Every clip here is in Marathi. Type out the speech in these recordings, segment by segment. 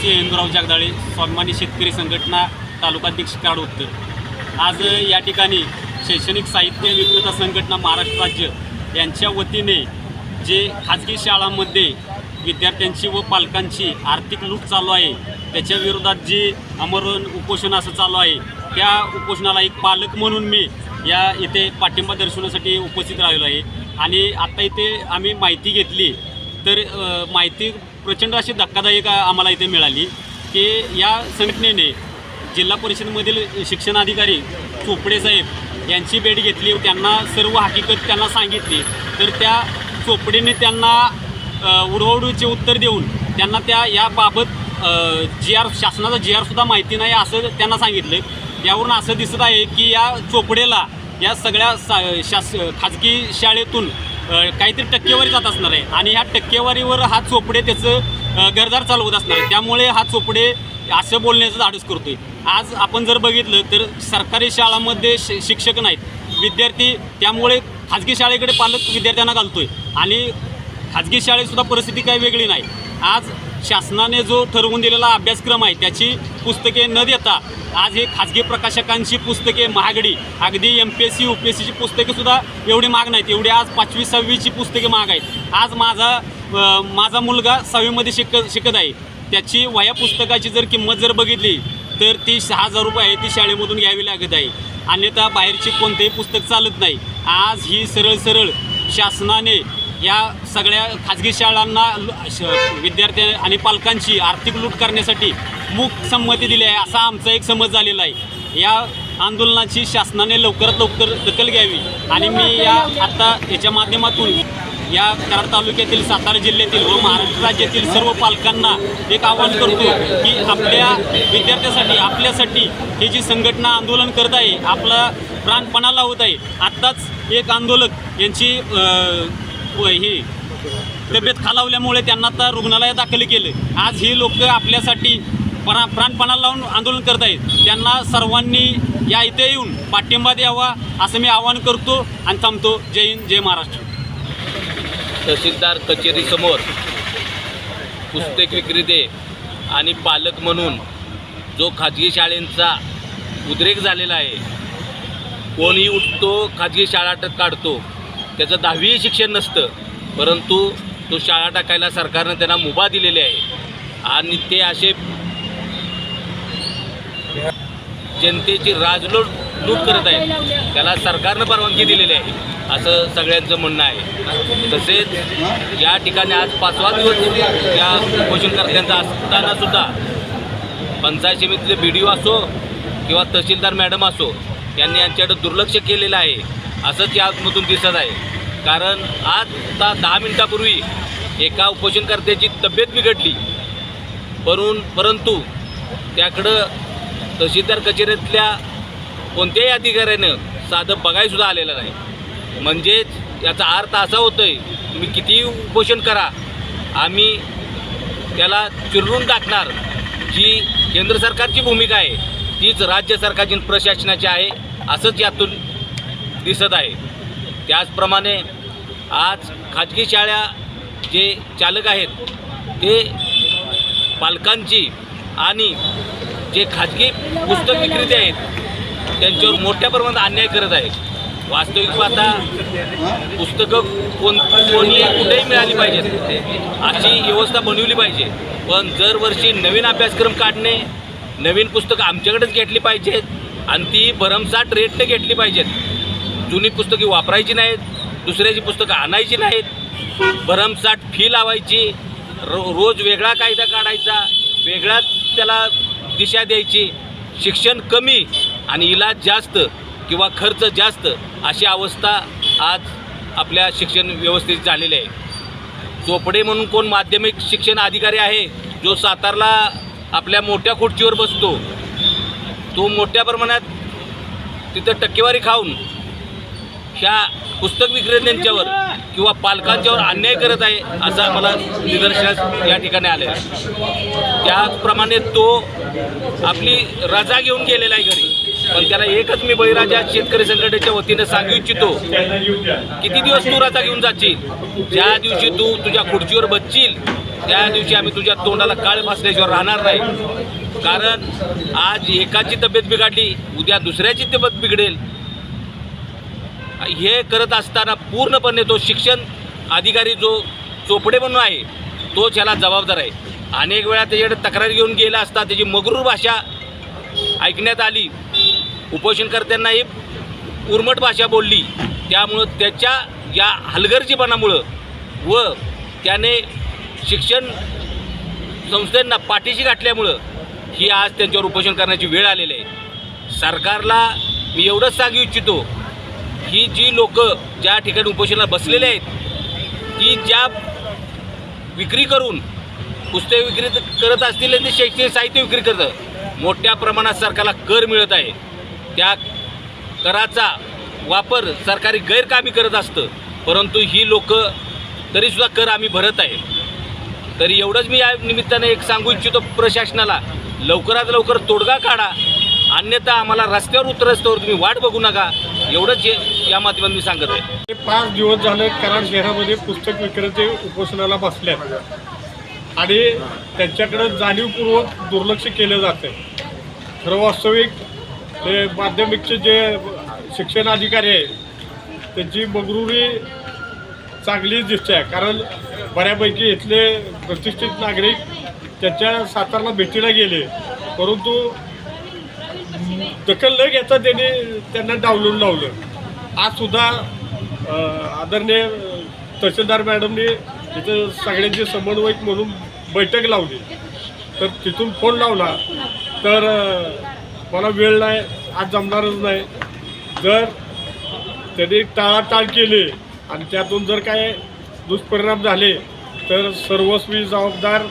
श्री इंदुराव जगदाळे स्वाभिमानी शेतकरी संघटना तालुकाध्यक्ष कराड उत्तर। आज या ठिकाणी शैक्षणिक साहित्य विक्रेता संघटना महाराष्ट्र राज्य यांच्या वतीने जे खाजगी शाळांमध्ये विद्यार्थ्यांची व पालकांची आर्थिक लूट चालू आहे त्याच्या विरोधात जी आमरण उपोषण असं चालू आहे, त्या उपोषणाला एक पालक म्हणून मी या इथे पाठिंबा दर्शवण्यासाठी उपस्थित राहिलो आहे। आणि आत्ता इथे आम्ही माहिती घेतली तर माहिती प्रचंड अशी धक्कादायक आम्हाला इथे मिळाली की या संघटनेने जिल्हा परिषदेमधील शिक्षणाधिकारी चोपडे साहेब यांची भेट घेतली, त्यांना सर्व हकीकत त्यांना सांगितली, तर त्या चोपडेने त्यांना उडवडूचे उत्तर देऊन त्यांना त्या याबाबत शासनाचा GR सुद्धा माहिती नाही असं त्यांना सांगितलं। यावरून असं दिसत आहे की या चोपडेला या सगळ्या खाजगी शाळेतून काहीतरी टक्केवारी जात असणार आहे आणि ह्या टक्केवारीवर हा चोपडे त्याचं घरदार चालवत असणार आहे। त्यामुळे हा चोपडे असं बोलण्याचं धाडस करतोय। आज आपण जर बघितलं तर सरकारी शाळांमध्ये शिक्षक नाहीत, विद्यार्थी, त्यामुळे खाजगी शाळेकडे पालक विद्यार्थ्यांना घालतोय आणि खाजगी शाळेतसुद्धा परिस्थिती काही वेगळी नाही। आज शासनाने जो ठरवून दिलेला अभ्यासक्रम आहे त्याची पुस्तके न देता आज हे खाजगी प्रकाशकांची पुस्तके महागडी, अगदी MPSC UPSCची पुस्तकेसुद्धा एवढी महाग नाहीत, एवढी आज 5वी 6वीची पुस्तके महाग आहेत। आज माझा मुलगा 6वीमध्ये शिकत आहे, त्याची वह्या पुस्तकाची जर किंमत जर बघितली तर ती 6,000 रुपये आहे, ती शाळेमधून घ्यावी लागत आहे, अन्यथा बाहेरची कोणतेही पुस्तक चालत नाही। आज ही सरळ शासनाने या सगळ्या खाजगी शाळांना विद्यार्थी आणि पालकांची आर्थिक लूट करण्यासाठी मूक संमती दिली आहे असा आमचा एक समज झालेला आहे। या आंदोलनाची शासनाने लवकरात लवकर दखल घ्यावी आणि मी आता याच्या माध्यमातून या कराड तालुक्यातील, सातारा जिल्ह्यातील व महाराष्ट्र राज्यातील सर्व पालकांना एक आवाहन करतो की आपल्या विद्यार्थ्यासाठी, आपल्यासाठी ही जी संघटना आंदोलन करत आहे, आपला प्राणपणा लावत आहे। आत्ताच एक आंदोलक यांची ही तब्येत खालावल्यामुळे त्यांना आता रुग्णालयात दाखल केलं। आज ही लोक आपल्यासाठी प्राणपणा लावून आंदोलन करत आहेत, त्यांना सर्वांनी या इथे येऊन पाठिंबा द्यावा असं मी आवाहन करतो आणि थांबतो। जय हिंद, जय महाराष्ट्र। तहसीलदार कचेरीसमोर पुस्तक विक्रेते आणि पालक म्हणून जो खाजगी शाळेंचा उद्रेक झालेला आहे, कोणी उठतो खाजगी शाळा काढतो, त्याचं 10वी शिक्षण नसतं, परंतु तो शाळा टाकायला सरकारनं त्यांना मुभा दिलेली आहे आणि ते असे जनतेची लूट करत आहेत, त्याला सरकारनं परवानगी दिलेली आहे असं सगळ्यांचं म्हणणं आहे। तसेच या ठिकाणी आज 5वा दिवस या उपोषणकर्त्यांचा असतानासुद्धा पंचायत समितीचे BDO असो किंवा तहसीलदार मॅडम असो, यांनी यांच्याकडे दुर्लक्ष केलेलं आहे असंच यामधून दिसत आहे। कारण आता 10 मिनिटापूर्वी एका उपोषणकर्त्याची तब्येत बिघडली, परंतु त्याकडं तहसीलदार कचेरीतल्या कोणत्याही अधिकाऱ्यानं साधं बघायसुद्धा आलेलं नाही। म्हणजेच याचा अर्थ असा होतोय, तुम्ही कितीही उपोषण करा, आम्ही त्याला चिरडून टाकणार। जी केंद्र सरकारची भूमिका आहे तीच राज्य सरकारची प्रशासनाची आहे असंच यातून दिसत आहे। त्याचप्रमाणे आज खाजगी शाळा जे चालक आहेत ते पालकांची आणि जे खाजगी पुस्तक विक्रेते आहेत त्यांच्यावर मोठ्या प्रमाणात अन्याय करत आहेत। वास्तविक पाहता पुस्तकं कोणी कुठेही मिळाली पाहिजेत अशी व्यवस्था बनवली पाहिजे, पण दरवर्षी नवीन अभ्यासक्रम काढणे, नवीन पुस्तकं आमच्याकडेच घेतली पाहिजेत आणि ती भरमसाठ रेटने घेतली पाहिजेत। जुनी पुस्तके वापरायची नाहीत, दुसऱ्याची पुस्तकं आणायची नाहीत, भरमसाठ फी लावायची, रोज वेगळा कायदा काढायचा, वेगळाच त्याला दिशा द्यायची, शिक्षण कमी आणि इलाज जास्त किंवा खर्च जास्त अशी अवस्था आज आपल्या शिक्षण व्यवस्थेत झालेली आहे। चोपडे म्हणून कोण माध्यमिक शिक्षण अधिकारी आहे जो सातारला आपल्या मोठ्या खुर्चीवर बसतो, तो मोठ्या प्रमाणात तिथं टक्केवारी खाऊन ह्या पुस्तक विक्रेत्यांच्यावर किंवा पालकांच्यावर अन्याय करत आहे असं आम्हाला निदर्शनास या ठिकाणी आले आहे। त्याचप्रमाणे तो आपली रजा घेऊन गेलेला आहे घरी, पण त्याला एकच मी बळीराजा शेतकरी संघटनेच्या वतीने सांगू इच्छितो, किती दिवस तू रजा घेऊन जाशील? ज्या दिवशी तू तुझ्या खुर्चीवर बसशील त्या दिवशी आम्ही तुझ्या तोंडाला काळ फासल्याशिवाय राहणार नाही. कारण आज एकाची तब्येत बिघडली, उद्या दुसऱ्याची तब्येत बिघडेल. हे करत असताना पूर्णपणे तो शिक्षण अधिकारी जो चोपडे म्हणून आहे तोच ह्याला जबाबदार आहे. अनेक वेळा त्याच्याकडे तक्रार घेऊन गेला असता त्याची मगरूर भाषा ऐकण्यात आली. उपोषणकर्त्यांनाही उर्मट भाषा बोलली. त्यामुळं त्याच्या या हलगर्जीपणामुळं व त्याने शिक्षण संस्थांना पाठीशी गाठल्यामुळं ही आज त्यांच्यावर उपोषण करण्याची वेळ आलेली आहे. सरकारला मी एवढंच सांगू इच्छितो ही जी लोक ज्या ठिकाणी उपोषणाला बसलेले आहेत ती ज्या विक्री करून पुस्तक विक्री करत असतील ते शैक्षणिक साहित्य विक्री करतं. मोठ्या प्रमाणात सरकारला कर मिळत आहे. त्या कराचा वापर सरकारी गैरकामी करत असतं. परंतु ही लोक तरीसुद्धा कर आम्ही भरत आहे. तरी एवढंच मी या निमित्ताने एक सांगू इच्छितो प्रशासनाला, लवकरात लवकर तोडगा काढा, अन्यथा आम्हाला रस्त्यावर उतरस्तवर तुम्ही वाट बघू नका. एवढंच या माध्यमातून मी सांगत आहे. 5 दिवस झाले कराड शहरामध्ये पुस्तक विक्रेते उपोषणाला बसल्यात आणि त्यांच्याकडे जाणीवपूर्वक दुर्लक्ष केलं जातं. खरं वास्तविक ते माध्यमिकचे जे शिक्षण अधिकारी आहे त्यांची मगरुरी चांगलीच दिसते आहे. कारण बऱ्यापैकी इथले प्रतिष्ठित नागरिक त्यांच्या सातारला भेटीला गेले, परंतु दखल न घेता त्यांना डावलून लावलं. आजसुद्धा आदरणीय तहसीलदार मॅडमने इथं सगळ्यांचे समन्वयक म्हणून बैठक लावली. तर तिथून फोन लावला तर मला वेळ नाही, आज जमणारच नाही. जर त्यांनी टाळाटाळ केली आणि त्यातून जर काय दुष्परिणाम झाले तर सर्वस्वी जबाबदार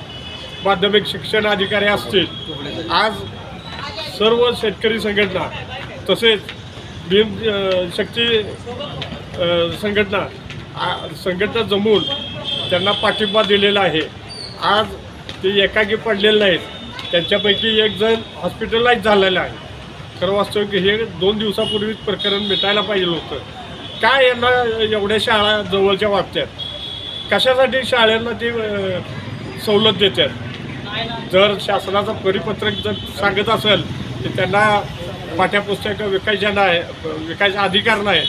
माध्यमिक शिक्षण अधिकारी असतील. आज सर्व शेतकरी संघटना तसेच भीम शक्ती संघटना जमून त्यांना पाठिंबा दिलेला आहे. आज ते एकाकी पडलेले नाहीत. त्यांच्यापैकी एक जण हॉस्पिटलाइज झालेला आहे. खरं वास्तविक हे 2 दिवसापूर्वीच प्रकरण मिटायला पाहिजे होतं. काय यांना एवढ्या शाळा जवळच्या वाटतात, कशासाठी शाळांना ते सवलत देतात? जर शासनाचा परिपत्रक जर सांगत असेल की त्यांना पाठ्यपुस्तकं विकायचा अधिकार नाही.